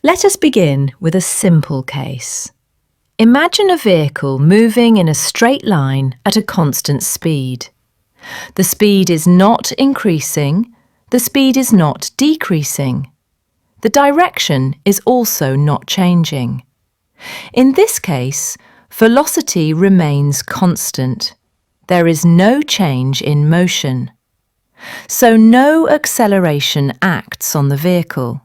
Let us begin with a simple case. Imagine a vehicle moving in a straight line at a constant speed. The speed is not increasing, the speed is not decreasing. The direction is also not changing. In this case, velocity remains constant. There is no change in motion. So no acceleration acts on the vehicle.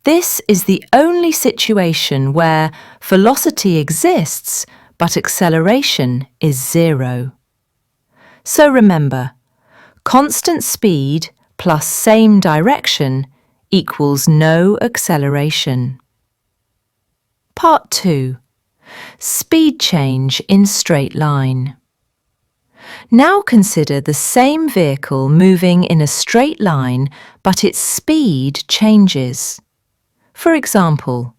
This is the only situation where velocity exists but acceleration is zero. So remember, constant speed plus same direction equals no acceleration. Part 2. Speed change in straight line. Now consider the same vehicle moving in a straight line, but its speed changes. For example,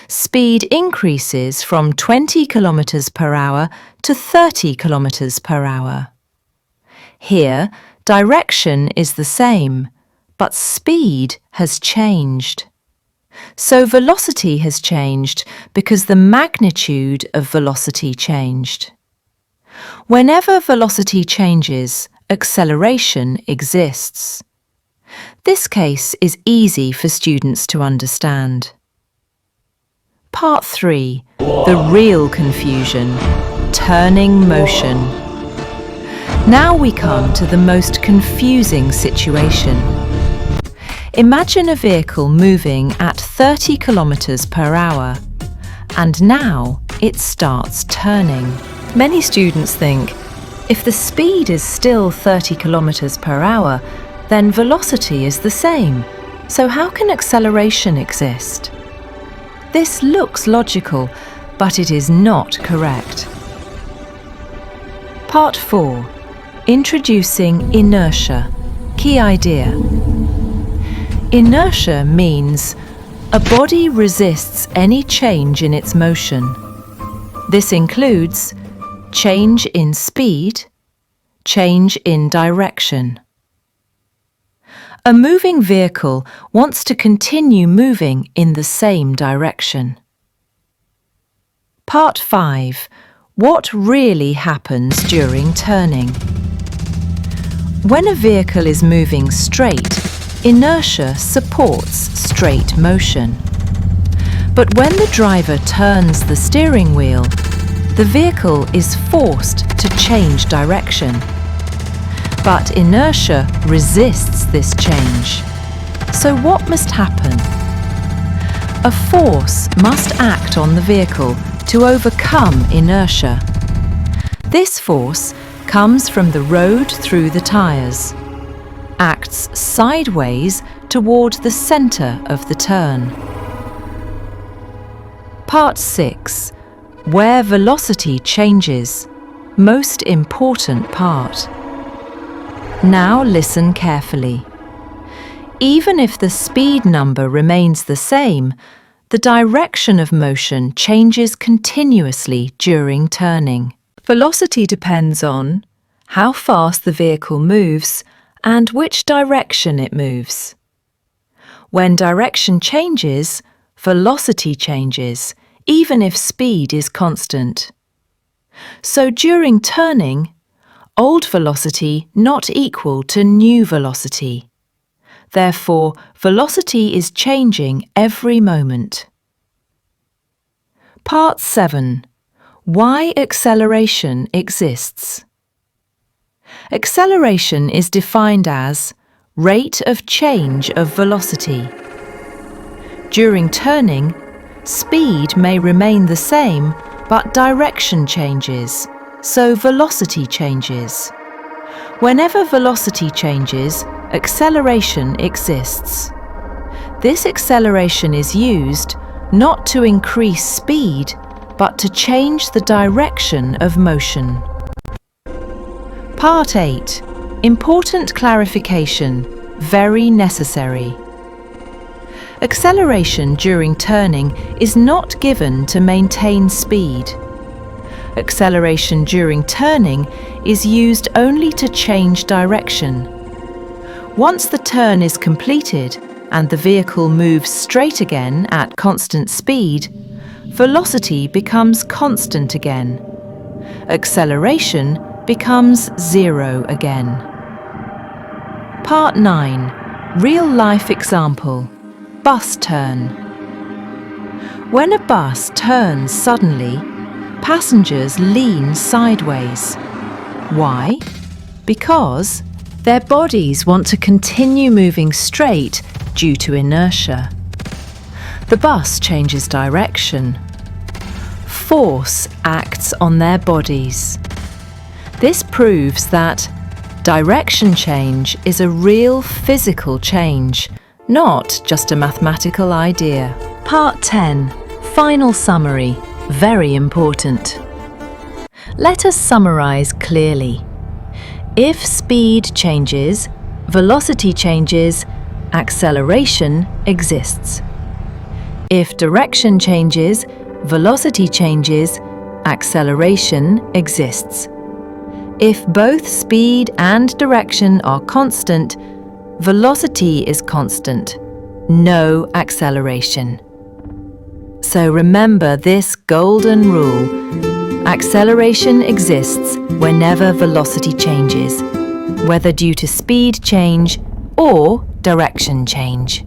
speed increases from 20 km per hour to 30 km per hour. Here, direction is the same, but speed has changed. So velocity has changed because the magnitude of velocity changed. Whenever velocity changes, acceleration exists. This case is easy for students to understand. Part 3. The real confusion. Turning motion. Now we come to the most confusing situation. Imagine a vehicle moving at 30 km per hour, and now it starts turning. Many students think, if the speed is still 30 km per hour, then velocity is the same, so how can acceleration exist? This looks logical, but it is not correct. Part 4. Introducing inertia. Key idea. Inertia means a body resists any change in its motion. This includes change in speed, change in direction. A moving vehicle wants to continue moving in the same direction. Part 5. What really happens during turning? When a vehicle is moving straight, inertia supports straight motion. But when the driver turns the steering wheel, the vehicle is forced to change direction. But inertia resists this change. So what must happen? A force must act on the vehicle to overcome inertia. This force comes from the road through the tyres, acts sideways toward the centre of the turn. Part 6. Where velocity changes. Most important part. Now listen carefully. Even if the speed number remains the same, the direction of motion changes continuously during turning. Velocity depends on how fast the vehicle moves and which direction it moves. When direction changes, velocity changes, even if speed is constant. So during turning, old velocity not equal to new velocity. Therefore, velocity is changing every moment. Part 7. Why acceleration exists. Acceleration is defined as rate of change of velocity. During turning, speed may remain the same, but direction changes, so velocity changes. Whenever velocity changes, acceleration exists. This acceleration is used not to increase speed, but to change the direction of motion. Part 8. Important clarification, very necessary. Acceleration during turning is not given to maintain speed. Acceleration during turning is used only to change direction. Once the turn is completed, and the vehicle moves straight again at constant speed, velocity becomes constant again. Acceleration becomes zero again. Part 9. Real-life example. Bus turn. When a bus turns suddenly, passengers lean sideways. Why? Because their bodies want to continue moving straight due to inertia. The bus changes direction. Force acts on their bodies. This proves that direction change is a real physical change, not just a mathematical idea. Part 10. Final summary. Very important. Let us summarize clearly. If speed changes, velocity changes, acceleration exists. If direction changes, velocity changes, acceleration exists. If both speed and direction are constant, velocity is constant, no acceleration. So remember this golden rule. Acceleration exists whenever velocity changes, whether due to speed change or direction change.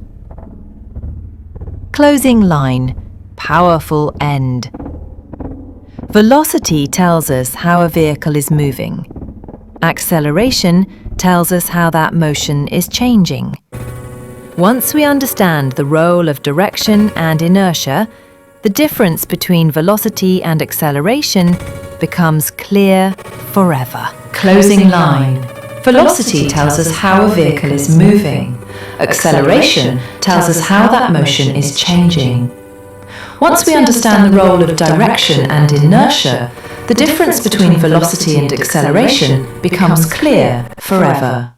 Closing line. Powerful end. Velocity tells us how a vehicle is moving. Acceleration tells us how that motion is changing. Once we understand the role of direction and inertia, the difference between velocity and acceleration becomes clear forever. Closing line. Velocity tells us how a vehicle is moving. Acceleration tells us how that motion is changing. Once we understand the role of direction and inertia, the difference between velocity and acceleration becomes clear forever.